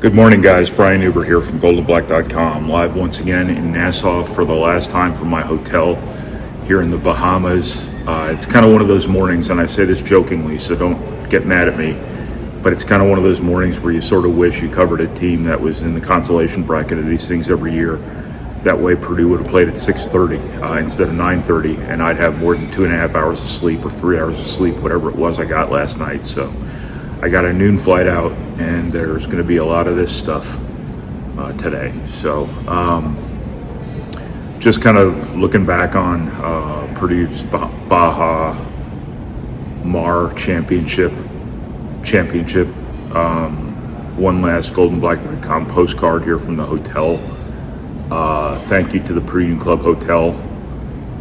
Good morning, guys. Brian Newber here from GoldandBlack.com, live once again in Nassau for the last time from my hotel here in the Bahamas. It's kind of one of those mornings, and I say this jokingly, so don't get mad at me, but it's kind of one of those mornings where you sort of wish you covered a team that was in the consolation bracket of these things every year. That way Purdue would have played at 6:30 instead of 9:30, and I'd have more than 2.5 hours of sleep or 3 hours of sleep, whatever it was I got last night. So I got a noon flight out, and there's going to be a lot of this stuff today. So just kind of looking back on Purdue's Baha Mar championship. One last GoldandBlack.com postcard here from the hotel. Thank you to the Purdue Club Hotel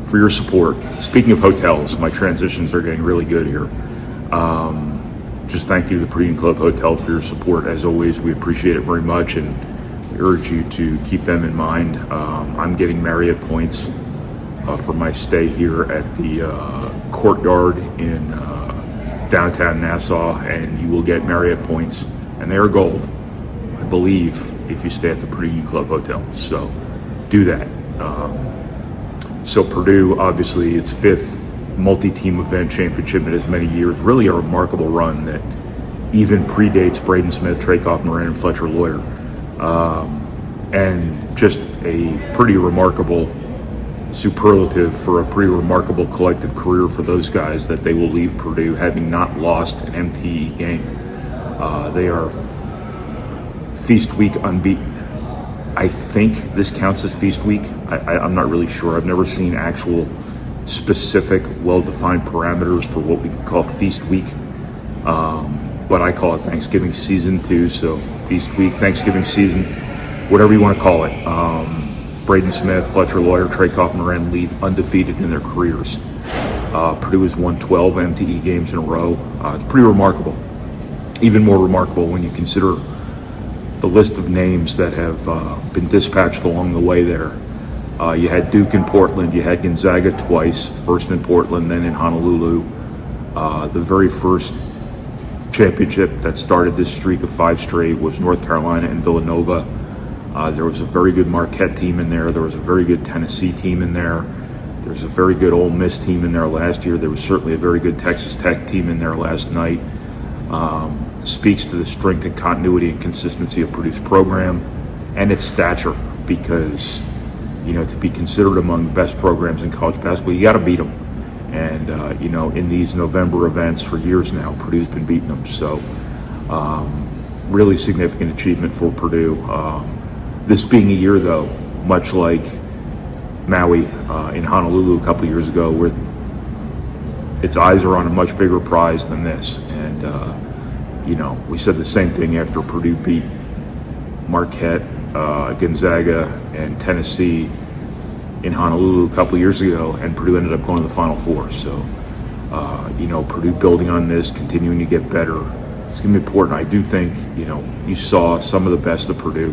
for your support. Speaking of hotels, my transitions are getting really good here. Just thank you to the Purdue Club Hotel for your support. As always, we appreciate it very much, and we urge you to keep them in mind. I'm getting Marriott points for my stay here at the Courtyard in downtown Nassau, and you will get Marriott points, and they are gold, I believe, if you stay at the Purdue Club Hotel. So do that. So Purdue, obviously, its fifth multi-team event championship in as many years, really a remarkable run that even predates Braden Smith, Trakoff, Moran, and Fletcher Lawyer, and just a pretty remarkable superlative for a pretty remarkable collective career for those guys, that they will leave Purdue having not lost an MTE game. They are Feast Week unbeaten. I think this counts as Feast Week. I'm not really sure. I've never seen actual specific, well-defined parameters for what we can call Feast Week, but I call it Thanksgiving season too. So Feast Week, Thanksgiving season, whatever you want to call it. Braden Smith, Fletcher Lawyer, Trakoff, Moran leave undefeated in their careers. Purdue has won 12 MTE games in a row. It's pretty remarkable. Even more remarkable when you consider the list of names that have been dispatched along the way there. You had Duke in Portland, you had Gonzaga twice, first in Portland, then in Honolulu. The very first championship that started this streak of 5 straight was North Carolina and Villanova. There was a very good Marquette team in there. There was a very good Tennessee team in there. There was a very good Ole Miss team in there last year. There was certainly a very good Texas Tech team in there last night. Speaks to the strength and continuity and consistency of Purdue's program and its stature, because to be considered among the best programs in college basketball, you got to beat them. And, in these November events for years now, Purdue's been beating them. So, really significant achievement for Purdue. This being a year, though, much like Maui in Honolulu a couple years ago, where its eyes are on a much bigger prize than this. And, we said the same thing after Purdue beat Marquette, Gonzaga, and Tennessee in Honolulu a couple years ago, and Purdue ended up going to the Final Four. So, Purdue building on this, continuing to get better. It's going to be important. I do think, you saw some of the best of Purdue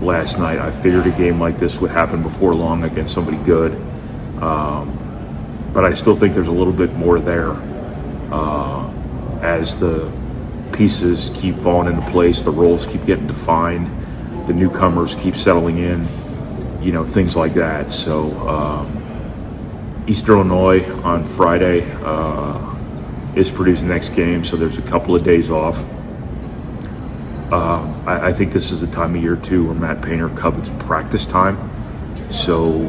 last night. I figured a game like this would happen before long against somebody good. But I still think there's a little bit more there as the pieces keep falling into place, the roles keep getting defined, the newcomers keep settling in, things like that. So Eastern Illinois on Friday is Purdue's next game, so there's a couple of days off. I think this is the time of year too where Matt Painter covets practice time, so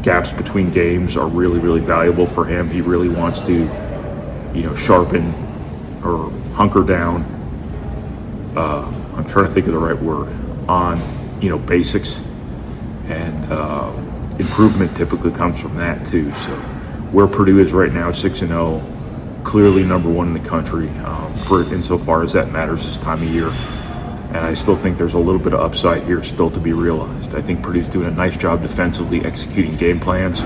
gaps between games are really, really valuable for him. He really wants to sharpen or hunker down, I'm trying to think of the right word, on basics, and improvement typically comes from that too. So where Purdue is right now, 6-0, clearly number one in the country, for insofar as that matters this time of year. And I still think there's a little bit of upside here still to be realized. I think Purdue's doing a nice job defensively executing game plans.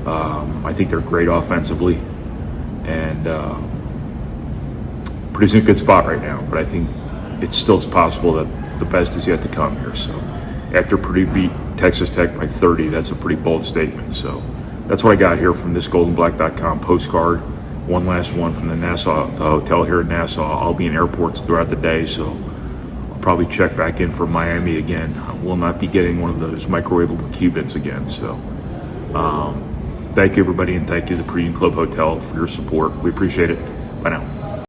I think they're great offensively, and Purdue's in a good spot right now, but I think it's still possible that the best is yet to come here. So after Purdue beat Texas Tech by 30, that's a pretty bold statement. So that's what I got here from this GoldandBlack.com postcard. One last one from the hotel here in Nassau. I'll be in airports throughout the day, so I'll probably check back in for Miami again. I will not be getting one of those microwavable Cubans again. So thank you, everybody, and thank you to the Purdue Club Hotel for your support. We appreciate it. Bye now.